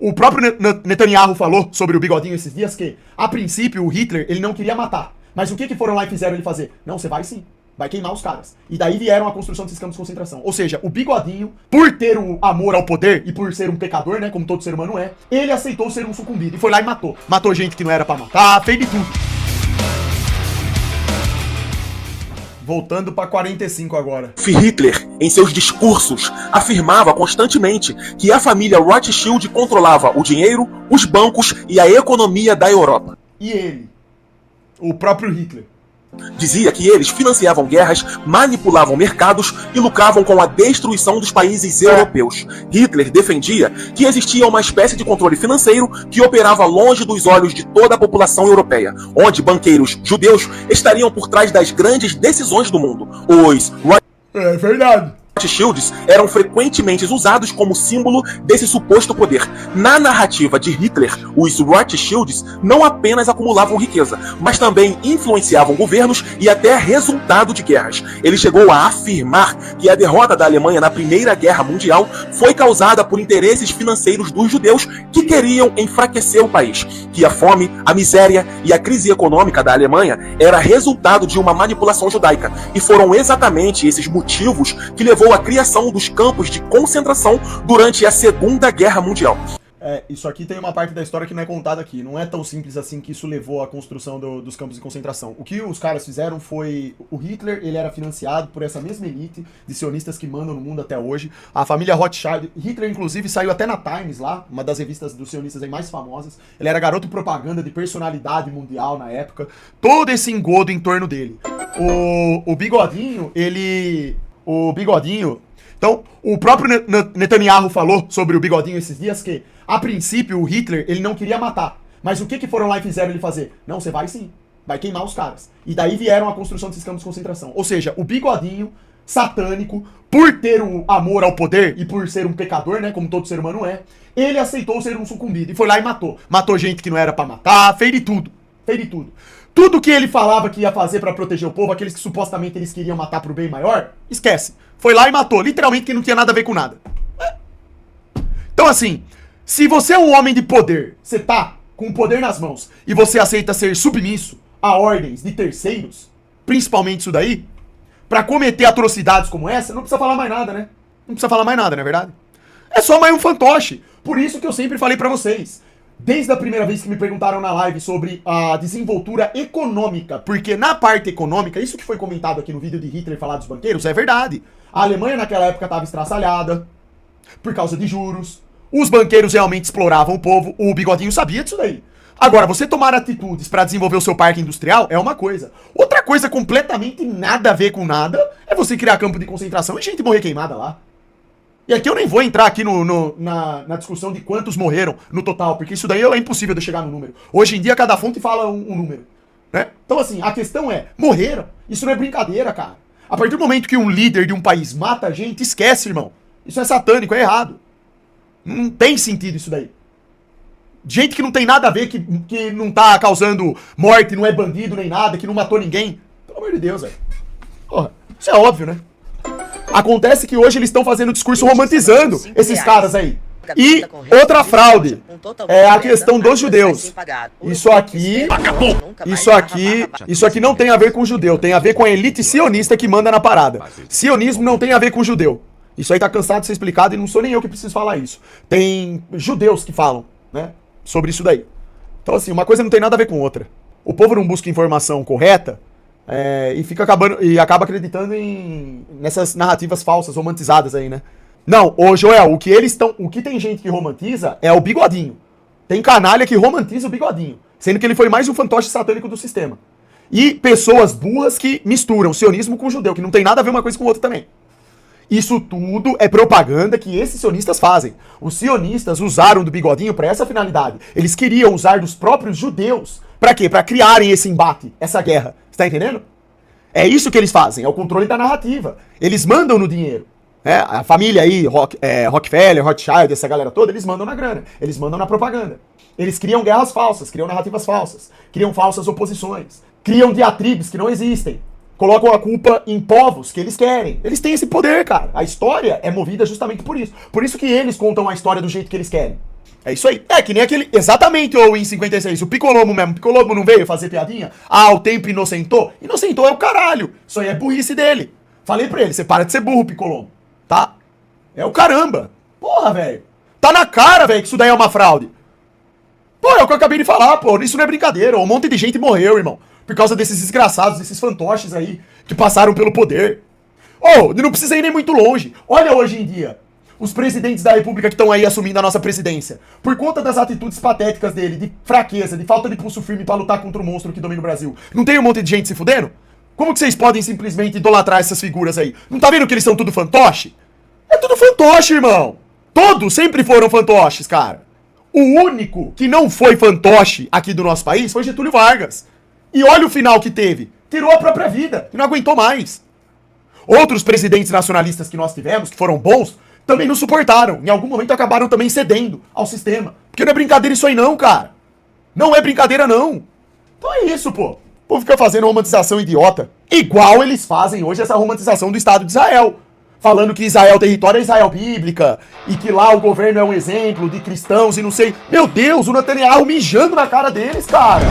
O próprio Netanyahu falou sobre o bigodinho esses dias que, a princípio, o Hitler, ele não queria matar. Mas o que foram lá e fizeram ele fazer? Não, você vai sim. Vai queimar os caras. E daí vieram a construção desses campos de concentração. Ou seja, o bigodinho, por ter o amor ao poder e por ser um pecador, né, como todo ser humano é, ele aceitou ser um sucumbido e foi lá e matou. Matou gente que não era pra matar, fez de tudo. Voltando pra 45 agora. Hitler, em seus discursos, afirmava constantemente que a família Rothschild controlava o dinheiro, os bancos e a economia da Europa. E ele? O próprio Hitler. Dizia que eles financiavam guerras, manipulavam mercados e lucravam com a destruição dos países europeus. Hitler defendia que existia uma espécie de controle financeiro que operava longe dos olhos de toda a população europeia, onde banqueiros judeus estariam por trás das grandes decisões do mundo. Os É verdade. Rothschilds eram frequentemente usados como símbolo desse suposto poder. Na narrativa de Hitler, os Rothschilds não apenas acumulavam riqueza, mas também influenciavam governos e até resultado de guerras. Ele chegou a afirmar que a derrota da Alemanha na Primeira Guerra Mundial foi causada por interesses financeiros dos judeus que queriam enfraquecer o país, que a fome, a miséria e a crise econômica da Alemanha era resultado de uma manipulação judaica, e foram exatamente esses motivos que levou a criação dos campos de concentração durante a Segunda Guerra Mundial. Isso aqui tem uma parte da história que não é contada aqui. Não é tão simples assim que isso levou à construção dos campos de concentração. O que os caras fizeram foi... O Hitler, ele era financiado por essa mesma elite de sionistas que mandam no mundo até hoje. A família Rothschild... Hitler, inclusive, saiu até na Times lá, uma das revistas dos sionistas aí mais famosas. Ele era garoto propaganda de personalidade mundial na época. Todo esse engodo em torno dele. O Bigodinho, ele... O Bigodinho... Então, o próprio Netanyahu falou sobre o Bigodinho esses dias que, a princípio, o Hitler, ele não queria matar. Mas o que foram lá e fizeram ele fazer? Não, você vai sim. Vai queimar os caras. E daí vieram a construção desses campos de concentração. Ou seja, o Bigodinho, satânico, por ter o amor ao poder e por ser um pecador, né, como todo ser humano é, ele aceitou ser um sucumbido e foi lá e matou. Matou gente que não era pra matar, fez de tudo. Fez de tudo. Tudo que ele falava que ia fazer pra proteger o povo, aqueles que supostamente eles queriam matar pro bem maior, esquece. Foi lá e matou, literalmente, que não tinha nada a ver com nada. Então assim, se você é um homem de poder, você tá com o poder nas mãos, e você aceita ser submisso a ordens de terceiros, principalmente isso daí, pra cometer atrocidades como essa, não precisa falar mais nada, né? Não precisa falar mais nada, não é verdade? É só mais um fantoche. Por isso que eu sempre falei pra vocês, desde a primeira vez que me perguntaram na live sobre a desenvoltura econômica, porque na parte econômica, isso que foi comentado aqui no vídeo de Hitler falar dos banqueiros, é verdade. A Alemanha naquela época estava estraçalhada por causa de juros, os banqueiros realmente exploravam o povo, o Bigodinho sabia disso daí. Agora, você tomar atitudes para desenvolver o seu parque industrial é uma coisa. Outra coisa completamente nada a ver com nada é você criar campo de concentração e gente morrer queimada lá. E aqui eu nem vou entrar aqui na discussão de quantos morreram no total, porque isso daí é impossível de chegar no número. Hoje em dia cada fonte fala um número, né? Então assim, a questão é, morreram. Isso não é brincadeira, cara. A partir do momento que um líder de um país mata a gente, esquece, irmão. Isso é satânico, é errado. Não tem sentido isso daí. Gente que não tem nada a ver, que não tá causando morte, não é bandido nem nada, que não matou ninguém. Pelo amor de Deus, velho. Porra, isso é óbvio, né? Acontece que hoje eles estão fazendo discurso romantizando esses caras aí. E outra fraude é a questão dos judeus. Isso aqui não tem a ver com judeu, tem a ver com a elite sionista que manda na parada. Sionismo não tem a ver com judeu. Isso aí tá cansado de ser explicado e não sou nem eu que preciso falar isso. Tem judeus que falam, né, sobre isso daí. Então assim, uma coisa não tem nada a ver com outra. O povo não busca informação correta e acaba acreditando nessas narrativas falsas, romantizadas aí, né? Não, ô Joel, o que tem gente que romantiza é o Bigodinho. Tem canalha que romantiza o Bigodinho, sendo que ele foi mais um fantoche satânico do sistema. E pessoas burras que misturam sionismo com judeu, que não tem nada a ver uma coisa com outra também. Isso tudo é propaganda que esses sionistas fazem. Os sionistas usaram do Bigodinho para essa finalidade. Eles queriam usar dos próprios judeus. Para quê? Para criarem esse embate, essa guerra. Você tá entendendo? É isso que eles fazem, é o controle da narrativa. Eles mandam no dinheiro. A família aí, Rockefeller, Rothschild, essa galera toda, eles mandam na grana, eles mandam na propaganda. Eles criam guerras falsas, criam narrativas falsas, criam falsas oposições, criam diatribes que não existem, colocam a culpa em povos que eles querem. Eles têm esse poder, cara. A história é movida justamente por isso. Por isso que eles contam a história do jeito que eles querem. É isso aí. É que nem aquele. Exatamente, ou em 56. O Piccolomo mesmo. O Piccolomo não veio fazer piadinha? Ah, o tempo inocentou? Inocentou é o caralho. Isso aí é burrice dele. Falei pra ele, você para de ser burro, Piccolomo. Tá? É o caramba. Porra, velho. Tá na cara, velho, que isso daí é uma fraude. Pô, é o que eu acabei de falar, pô. Isso não é brincadeira. Um monte de gente morreu, irmão. Por causa desses desgraçados, desses fantoches aí que passaram pelo poder. Oh, não precisa ir nem muito longe. Olha hoje em dia. Os presidentes da república que estão aí assumindo a nossa presidência. Por conta das atitudes patéticas dele, de fraqueza, de falta de pulso firme pra lutar contra o monstro que domina o Brasil. Não tem um monte de gente se fudendo? Como que vocês podem simplesmente idolatrar essas figuras aí? Não tá vendo que eles são tudo fantoche? É tudo fantoche, irmão. Todos sempre foram fantoches, cara. O único que não foi fantoche aqui do nosso país foi Getúlio Vargas. E olha o final que teve. Tirou a própria vida e não aguentou mais. Outros presidentes nacionalistas que nós tivemos, que foram bons, também não suportaram. Em algum momento acabaram também cedendo ao sistema. Porque não é brincadeira isso aí não, cara. Não é brincadeira não. Então é isso, pô. O povo fica fazendo romantização idiota. Igual eles fazem hoje essa romantização do Estado de Israel. Falando que Israel território é Israel bíblica. E que lá o governo é um exemplo de cristãos e não sei. Meu Deus, o Netanyahu mijando na cara deles, cara.